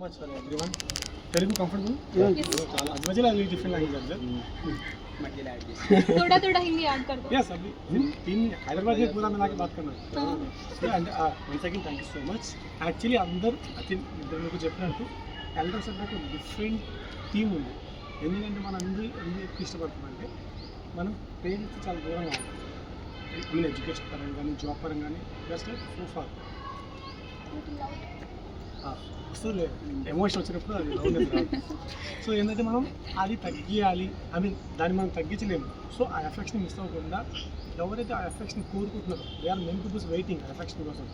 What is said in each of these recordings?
much for everyone. Telugu comfortable? Yes. చాలా as much as I different language है थोड़ा Hindi add कर दो. yes अभी तीन हैदराबाद में पूरा मिला के बात करना है. and once again thank you so much. actually అందరూ I think ఇద్దరు మీకు చెప్పినట్టు ఎల్డర్స్ అంటే ఒక డిఫరెంట్ థీమ్ ఉంది. ఎందుకంటే మనం అందరూ ఎక్కువ ఇష్టపడుతున్నామంటే మనం పేరెంట్స్ చాలా దూరంగా ఉంటాం. ఐ మీన్ ఎడ్యుకేషన్ పరంగా కానీ జాబ్ పరంగా కానీ జస్ట్ సో ఫార్ వస్తుంది ఎమోషన్ వచ్చినప్పుడు అది లవ్నెస్ రాదు. సో ఏంటంటే మనం అది తగ్గియాలి, ఐ మీన్ దాన్ని మనం తగ్గించలేము. సో ఆ ఎఫెక్షన్ మిస్ అవ్వకుండా ఎవరైతే ఆ ఎఫెక్షన్ కోరుకుంటున్నారో they are many peoples waiting ఆ ఎఫెక్షన్ కోసం.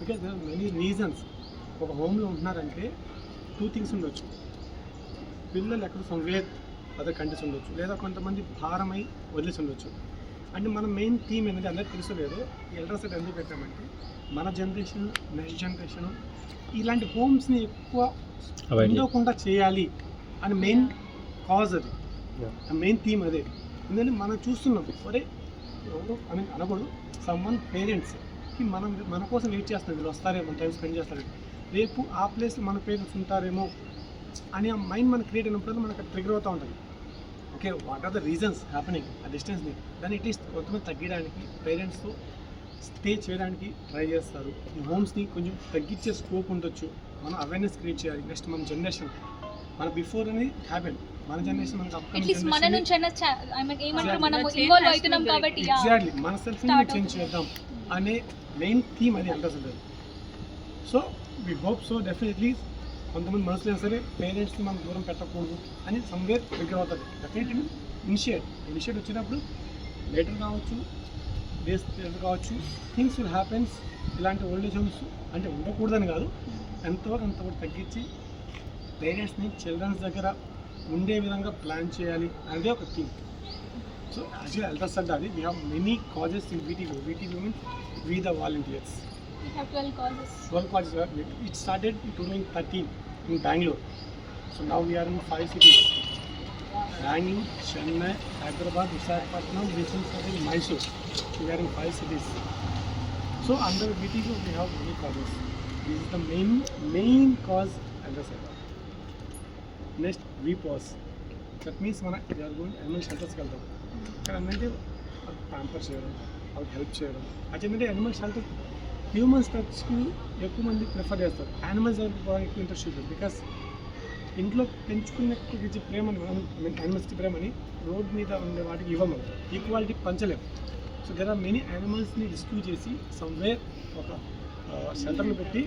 Because they are many reasons. ఒక హోమ్లో ఉంటున్నారంటే టూ థింగ్స్ ఉండొచ్చు. పిల్లలు ఎక్కడ సమ్వేర్ అదర్ కంట్రీస్ ఉండొచ్చు, లేదా కొంతమంది భారమై వదిలేసి ఉండొచ్చు. అంటే మన మెయిన్ థీమ్ ఏంటంటే అందరికీ తెలుసు లేదు ఎల్డర్ సెట్ ఎందుకు పెట్టామంటే మన జనరేషన్ నెక్స్ట్ జనరేషన్ ఇలాంటి హోమ్స్ని ఎక్కువ ఉండకుండా చేయాలి అని మెయిన్ కాజ్ అది, మెయిన్ థీమ్ అదే. ఎందుకంటే మనం చూస్తున్నాం ఒరే ఎవరు ఐ మీన్ అనకూడదు, సమ్మన్ పేరెంట్స్కి మన కోసం వెయిట్ చేస్తాం, వీళ్ళు వస్తారేమో టైం స్పెండ్ చేస్తారు, రేపు ఆ ప్లేస్లో మన పేరెంట్స్ ఉంటారేమో అని ఆ మైండ్ మనకు క్రియేట్ అయినప్పుడు మనకు ట్రిగర్ అవుతూ ఉంటుంది. Okay what are the reasons happening ఆ డిస్టెన్స్ని దాన్ని అట్లీస్ట్ కొంతమంది తగ్గడానికి పేరెంట్స్తో స్టే చేయడానికి ట్రై చేస్తారు. ఈ హోమ్స్ని కొంచెం తగ్గించే స్కోప్ ఉండొచ్చు. మనం అవేర్నెస్ క్రియేట్ చేయాలి. నెక్స్ట్ మన జనరేషన్ మన బిఫోర్ అనేది హ్యాపెన్, మన జనరేషన్ మనకు ఎగ్జాక్ట్లీ మన సెల్ఫ్ని చేంజ్ చేద్దాం అనే మెయిన్ థీమ్ అది అంటారు. So we hope so definitely కొంతమంది మనసులో అయినా సరే పేరెంట్స్ని మనం దూరం పెట్టకూడదు అని సమ్వేర్ దగ్గర అవుతుంది. డెఫినెట్లీ ఇనిషియేట్ వచ్చినప్పుడు లేటర్ కావచ్చు, డేస్ కావచ్చు, థింగ్స్ విల్ హ్యాపెన్స్. ఇలాంటి ఓల్డ్ ఏజ్ హోమ్స్ అంటే ఉండకూడదని కాదు, ఎంతవరకు అంతవరకు తగ్గించి పేరెంట్స్ని చిల్డ్రన్స్ దగ్గర ఉండే విధంగా ప్లాన్ చేయాలి అనేది ఒక థీమ్. సో యాక్చువల్లీ ఎల్డర్స్ అంటే అది we have many causes in VTV. VTV means we the volunteers. 12 causes. 12 causes. It started in 2013 in Bangalore. So now we are in 5 cities. Bangalore, Chennai, Hyderabad, Visakhapatnam, recently Mysore. We are in 5 cities. So under BTG we have many causes. This is the main cause as I said. Next we pause. That means we are going animal shelters వెళ్తాం. ఇక్కడ అంటే pamper చేయడం, వాళ్ళకి help చేయడం. అదేంటంటే animal shelter humans టచ్కి ఎక్కువ మంది prefer చేస్తారు, యానిమల్స్ ఎక్కువ ఇంట్రెస్ట్ చూస్తారు. బికాస్ ఇంట్లో పెంచుకునే ప్రేమని యానిమల్స్కి ప్రేమని రోడ్ మీద ఉండే వాటికి ఇవ్వము, ఈక్వాలిటీ పంచలేము. సో దెర్ ఆర్ మెనీ యానిమల్స్ని రెస్క్యూ చేసి సమ్వేర్ ఒక షెల్టర్లు పెట్టి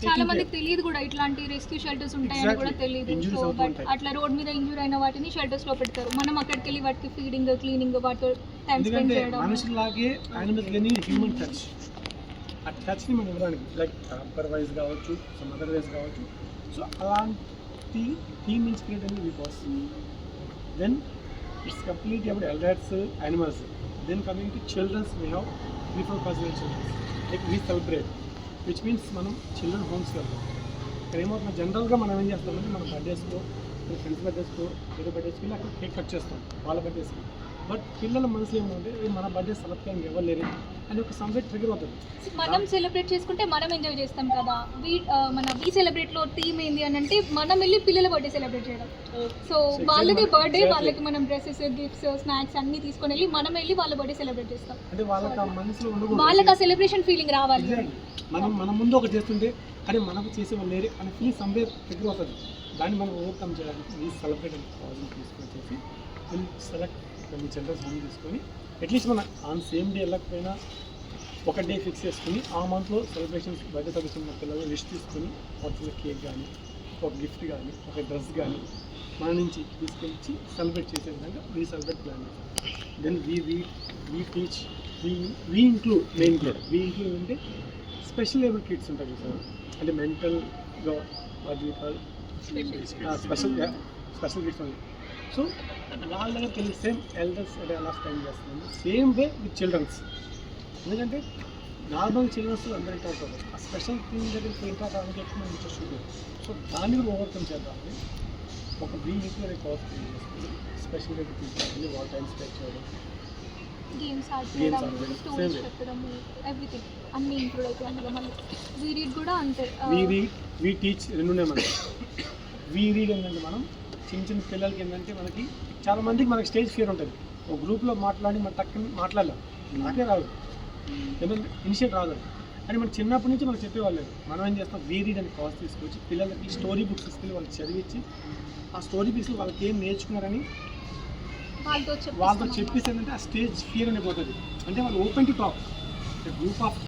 చాలా మందికి తెలియదు కూడా ఇట్లాంటి రెస్క్యూ షెల్టర్స్ ఉంటాయని కూడా తెలియదు. సో బట్ అట్లా రోడ్ మీద ఇంజూర్ అయిన వాటిని షెల్టర్స్ లో పెడతారు. మనం అక్కడికి వెళ్ళి వాటికి ఫీడింగ్, క్లీనింగ్, వాటితో టైం స్పెండ్ చేయడం. మనుషులాగే యానిమల్స్ కానీ హ్యూమన్ టచ్, ఆ టచ్ని మనం ఇవ్వడానికి లైక్ ట్యాంపర్ వైజ్ కావచ్చు, సమ్ అదర్ వైజ్ కావచ్చు. సో అలాంటి థీమ్ ఇన్స్పిరేట్ అనేది because then it's completely about elders, animals. Then coming to childrens we have before possible childrens like we celebrate, which means మనం children హోమ్స్కి వెళ్తాం. ఇక్కడ ఏమవుతుంది జనరల్గా మనం ఏం చేస్తామంటే మన బర్త్డేస్లో, ఫ్రెండ్స్ బర్త్డేస్లో, ఏదో బర్త్డేస్కి వెళ్ళి అక్కడ కేక్ కట్ చేస్తాం వాళ్ళ బర్త్డేస్కి. బట్ పిల్లల మనసులో ఏమంటే మన బర్త్డే సెలబ్రేట్ ఇవ్వలేరు అని ఒక సబ్జెక్ట్ ట్రిగర్ అవుతుంది. మనం సెలబ్రేట్ చేసుకుంటే మనం ఎంజాయ్ చేస్తాం కదా. మన వీ సెలబ్రేట్లో థీమ్ ఏంది అని అంటే మనం వెళ్ళి పిల్లల బర్త్డే సెలబ్రేట్ చేయడం. సో వాళ్ళది బర్త్డే, వాళ్ళకి మనం డ్రెస్సెస్, గిఫ్ట్స్, స్నాక్స్ అన్ని తీసుకొని వెళ్ళి మనం వెళ్ళి వాళ్ళ బర్త్డే సెలబ్రేట్ చేస్తాం. అంటే వాళ్ళకి ఆ మనసులో వాళ్ళకి ఆ సెలబ్రేషన్ ఫీలింగ్ రావాలి. మనం ముందు ఒకటి చేస్తుంటే కానీ మనకు చేసే వాళ్ళు లేరు అనే ఫీలింగ్ సమ్వేర్ ట్రిగర్ అవుతుంది. దాన్ని మనం ఓవర్కమ్ చేయడానికి ఈ సెలబ్రేట్ అనే కాజ్ని తీసుకొచ్చేసి విల్ సెలెక్ట్ కొన్ని చిల్డ్రన్స్ హోమ్ తీసుకొని అట్లీస్ట్ మన ఆన్ సేమ్ డే వెళ్ళకపోయినా ఒక డే ఫిక్స్ చేసుకుని ఆ మంత్లో సెలబ్రేషన్స్ బయట చదువుతున్న పిల్లలు లిస్ట్ తీసుకొని వాటిలో కేక్ కానీ, ఒక గిఫ్ట్ కానీ, ఒక డ్రెస్ కానీ మన నుంచి తీసుకొచ్చి సెలబ్రేట్ చేసే విధంగా వీ సెలబ్రేట్ ప్లాన్ చేస్తాం. Then we teach, we include అంటే స్పెషల్ ఏబుల్ కిడ్స్ ఉంటాయి సార్, అంటే మెంటల్గా స్పెషల్ కిడ్స్ ఉంటాయి. సో వాళ్ళ దగ్గర తెలియదు సేమ్ ఎల్డర్స్ అంటే ఎలా స్పెండ్ చేస్తుంది సేమ్ వే విత్ చిల్డ్రన్స్. ఎందుకంటే నార్మల్ చిల్డ్రన్స్ అందరికీ అవుతారు, ఆ స్పెషల్ థింగ్ దగ్గరికి ఇంట్రాక్ట్ అవ్వడానికి ఎక్కువ ఇంట్రెస్ట్ ఉంటుంది. సో దాన్ని కూడా ఓవర్కమ్ చేద్దామని ఒక వీక్లో కాస్ట్ చేసుకుని స్పెషల్ దగ్గర తీసుకుని వాళ్ళ టైం స్పెండ్ చేయడం, గేమ్స్ ఆడడం, స్టోరీస్ పెట్టడం, ఎవ్రీథింగ్ అన్నీ ఇంక్లూడ్ అవుతాయి అందులో. మళ్ళీ వీ రీడ్ కూడా అంతే. వీ టీచ్ రెండునే మనకి వీ రీడ్ ఏంటంటే మనం చిన్న చిన్న పిల్లలకి ఏంటంటే మనకి చాలా మందికి మనకి స్టేజ్ ఫియర్ ఉంటుంది. ఒక గ్రూప్లో మాట్లాడి మన టక్కని మాట్లాడలేం, నాకే రాదు, ఏమైనా ఇనిషియేట్ రాదు. అని మనం చిన్నప్పటి నుంచి మనం చెప్పేవాళ్ళు. మనం ఏం చేస్తాం, వీ రీడ్ అని కాస్ట్ తీసుకొచ్చి పిల్లలకి స్టోరీ బుక్స్ తీసుకెళ్ళి వాళ్ళకి చదివించి ఆ స్టోరీ బుక్స్లో వాళ్ళకి ఏం నేర్చుకున్నారని వాళ్ళతో చెప్పేసి ఏంటంటే ఆ స్టేజ్ ఫియర్ అని పోతుంది. అంటే వాళ్ళు open to talk. Group of